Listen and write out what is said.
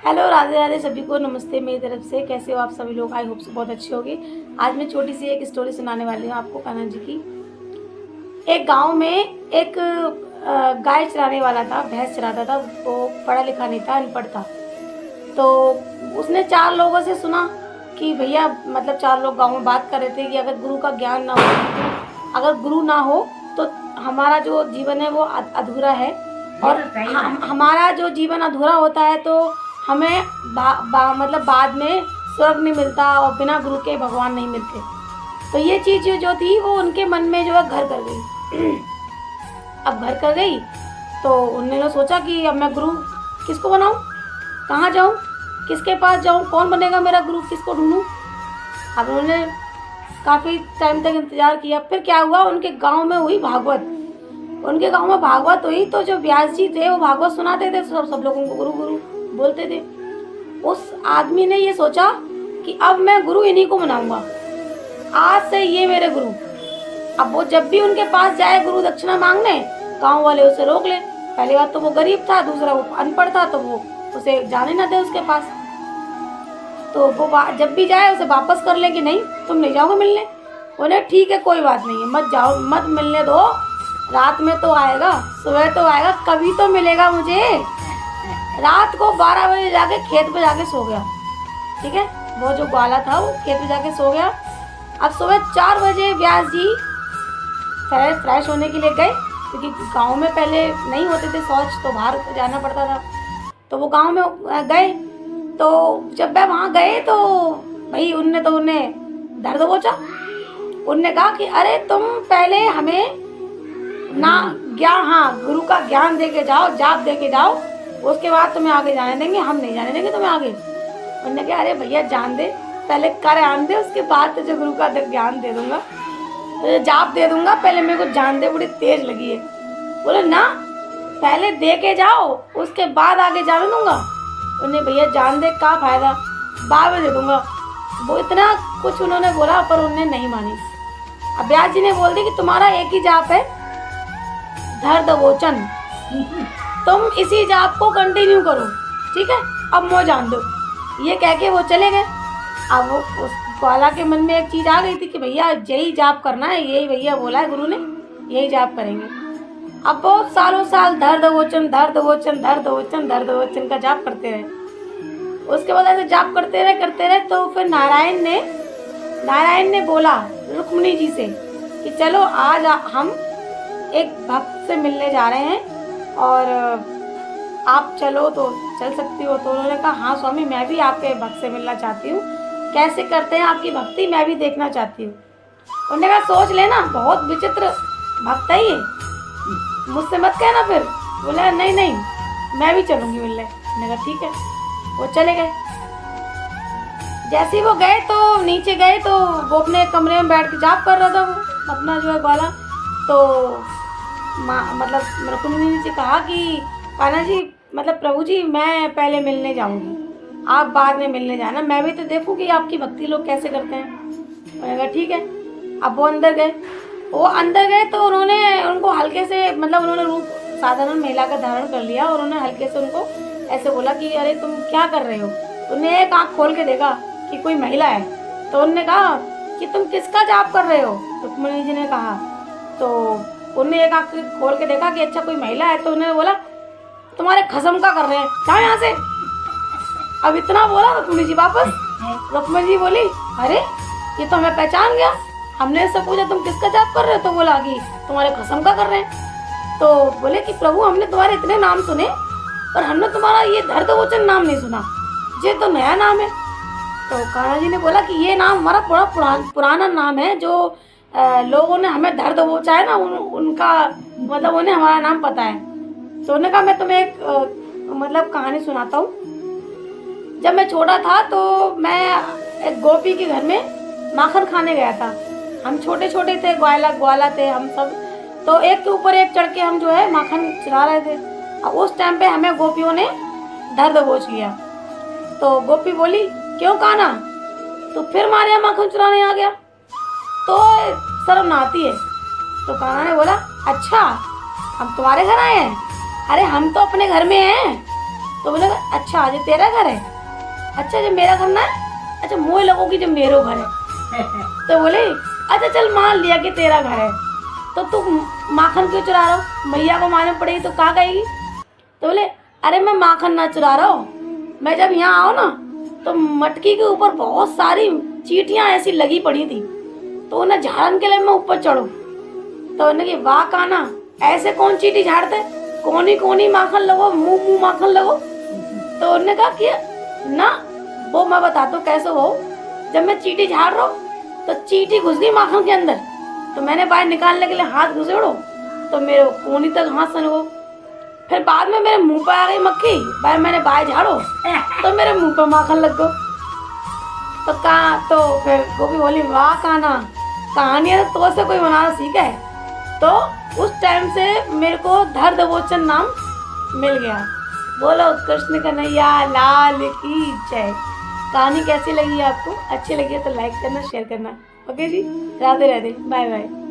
Hello, Radhe Radhe सभी को, नमस्ते मेरी तरफ से। कैसे हो आप सभी लोग? आई होप से बहुत अच्छी होगी। आज मैं छोटी सी एक स्टोरी सुनाने वाली हूँ आपको कान्हा जी की। एक गांव में एक गाय चराने वाला था, भैंस चराता था। वो पढ़ा लिखा नहीं था, अनपढ़ था। तो उसने 4 लोगों से सुना कि भैया, मतलब 4 लोग गाँव में बात कर रहे थे कि अगर गुरु का ज्ञान ना हो, अगर गुरु ना हो तो हमारा जो जीवन है वो अधूरा है। और हमारा जो जीवन अधूरा होता है तो हमें मतलब बाद में स्वर्ग नहीं मिलता और बिना गुरु के भगवान नहीं मिलते। तो ये चीज़ जो थी वो उनके मन में जो है घर कर गई। अब घर कर गई तो उन्होंने सोचा कि अब मैं गुरु किसको बनाऊं, कहाँ जाऊं, किसके पास जाऊं, कौन बनेगा मेरा गुरु, किसको ढूंढूं। अब उन्होंने काफ़ी टाइम तक इंतज़ार किया। फिर क्या हुआ, उनके गांव में हुई भागवत। उनके गांव में भागवत हुई तो जो व्यास जी थे वो भागवत सुनाते थे, सब लोगों को गुरु गुरु बोलते थे। उस आदमी ने ये सोचा कि अब मैं गुरु इन्हीं को बनाऊंगा, आज से ये मेरे गुरु। अब वो जब भी उनके पास जाए गुरु दक्षिणा मांगने, गांव वाले उसे रोक ले। पहली बात तो वो गरीब था, दूसरा वो अनपढ़ था, तो वो उसे जाने ना दे उसके पास। तो वो जब भी जाए उसे वापस कर ले कि नहीं, तुम नहीं जाओगे मिलने। उन्हें ठीक है, कोई बात नहीं है, मत जाओ, मत मिलने दो, रात में तो आएगा, सुबह तो आएगा, कभी तो मिलेगा मुझे। रात को 12 बजे जाके खेत पे जाके सो गया। ठीक है, वो जो ग्वाला था वो खेत पे जाके सो गया। अब सुबह 4 बजे व्यास जी फ्रेश होने के लिए गए, क्योंकि गांव में पहले नहीं होते थे शौच, तो बाहर जाना पड़ता था। तो वो गांव में गए। तो जब वह वहाँ गए तो भाई उनने तो उन्हें दर्द पहुंचा। उनने कहा कि अरे तुम पहले हमें ना ज्ञान, हाँ, गुरु का ज्ञान दे के जाओ, जाप दे के जाओ, उसके बाद तुम्हें आगे जाने देंगे, हम नहीं जाने देंगे तुम्हें आगे। उन्होंने कहा अरे भैया जान दे, पहले कर आन दे, उसके बाद तुझे गुरु का ज्ञान दे दूंगा, तुझे जाप दे दूंगा, पहले मेरे को जान दे, बड़ी तेज लगी है। बोले ना, पहले दे के जाओ, उसके बाद आगे जाने दूंगा। उन्हें भैया जान दे, क्या फायदा, बाद में दे दूंगा। वो इतना कुछ उन्होंने बोला पर उन्होंने नहीं मानी। अब व्यास जी ने बोल दी कि तुम्हारा एक ही जाप है, धर दवोचन, तुम इसी जाप को कंटिन्यू करो, ठीक है, अब मोह जान दो। ये कह के वो चले गए। अब वो उस ग्वाला के मन में एक चीज़ आ गई थी कि भैया यही जाप करना है, यही भैया बोला है गुरु ने, यही जाप करेंगे। अब बहुत सालों साल धर दवोचन, धर दवोचन, धर दवोचन, धर दवोचन का जाप करते रहे। उसके बाद ऐसे जाप करते रहे तो फिर नारायण ने बोला रुक्मिणी जी से कि चलो आज हम एक भक्त से मिलने जा रहे हैं और आप चलो तो चल सकती हो। तो उन्होंने कहा हाँ स्वामी, मैं भी आपके भक्त से मिलना चाहती हूँ, कैसे करते हैं आपकी भक्ति, मैं भी देखना चाहती हूँ। उन्होंने कहा सोच लेना, बहुत विचित्र भक्त है ये, मुझसे मत कहना। फिर बोला नहीं, मैं भी चलूँगी मिलने। मैंने कहा ठीक है। वो चले गए। जैसे ही वो गए तो नीचे गए तो वो अपने कमरे में बैठ के जाप कर रहा था, वो अपना जो है ग्वाला। तो मतलब रुक्मिणी जी से कहा कि कान्हा जी, मतलब प्रभु जी, मैं पहले मिलने जाऊंगी, आप बाद में मिलने जाना, मैं भी तो देखूं कि आपकी भक्ति लोग कैसे करते हैं। मैंने कहा ठीक है। अब वो अंदर गए तो उनको हल्के से, मतलब उन्होंने रूप साधारण महिला का धारण कर लिया और उन्होंने हल्के से उनको ऐसे बोला कि अरे तुम क्या कर रहे हो। उन्होंने एक आँख खोल के देखा कि कोई महिला है। तो उन्होंने कहा कि तुम किसका जाप कर रहे हो, रुक्मिणी जी ने कहा। तो उन्होंने एक आँख खोल के देखा कि अच्छा कोई महिला है। तो उन्होंने बोला तुम्हारे खसम का कर रहे हैं, जाओ यहाँ से। अब इतना बोला रुक्मिणी जी वापस। रुक्मिणी जी बोली अरे ये तो हमें पहचान गया, हमने इससे पूछा तुम किसका जाप कर रहे हो, तो बोला कि तुम्हारे खसम का कर रहे हैं। तो बोले कि प्रभु हमने तुम्हारे इतने नाम सुने पर हमने तुम्हारा ये धर दवोचन नाम नहीं सुना, ये तो नया नाम है। तो कान्हा जी ने बोला कि ये नाम हमारा बड़ा पुराना नाम है, जो लोगों ने हमें धर दबोचा है ना, उनका मतलब उन्हें हमारा नाम पता है। तो उन्होंने कहा मैं तुम्हें एक मतलब कहानी सुनाता हूँ। जब मैं छोटा था तो मैं एक गोपी के घर में माखन खाने गया था। हम छोटे छोटे थे, ग्वाला थे हम सब। तो एक के ऊपर एक चढ़ के हम जो है माखन चुरा रहे थे। अब उस टाइम पे हमें गोपियों ने धर दबोच लिया। तो गोपी बोली क्यों कान्हा, तो फिर हमारे यहाँ माखन चुराने आ गया, तो शर्म ना आती है। तो कान्हा ने बोला अच्छा हम तुम्हारे घर आए हैं, अरे हम तो अपने घर में हैं, तो बोले अच्छा आज तेरा घर है, अच्छा जब मेरा घर ना है, अच्छा मुँह लगो कि जब मेरो घर है। तो बोले अच्छा चल मान लिया कि तेरा घर है, तो तू माखन क्यों चुरा रहा हो, मैया को मालूम पड़ेगी तो क्या कहेगी। तो बोले अरे मैं माखन ना चुरा रहा हूँ, मैं जब यहाँ आओ ना तो मटकी के ऊपर बहुत सारी चींटियाँ ऐसी लगी पड़ी थी, तो उन्हें झाड़न के लिए मैं ऊपर चढ़ू। तो उन्हें कि वाह काना ऐसे कौन चींटी झाड़ते, कोनी कोनी माखन लगो, मुंह मुंह माखन लगो। तो उन्होंने कहा कि ना वो मैं बताता हूँ कैसे हो। जब मैं चींटी झाड़ रहा हूँ तो चींटी घुस गई माखन के अंदर, तो मैंने बाहर निकालने के लिए हाथ घुसेड़ो तो मेरे कोनी तक हाथ सन हो। फिर बाद में मेरे मुंह पर आ गई मक्खी, भाई मैंने बाहर झाड़ो तो मेरे मुंह पर माखन लग गो। तो कहा तो फिर गोपी बोली वाह काना कहानियाँ तो से कोई बनाना सीखा है। तो उस टाइम से मेरे को धर दबोचन नाम मिल गया। बोलो कृष्ण कन्हैया लाल की जय। कहानी कैसी लगी आपको, अच्छी लगी है तो लाइक करना शेयर करना। ओके जी, राधे राधे, बाय बाय।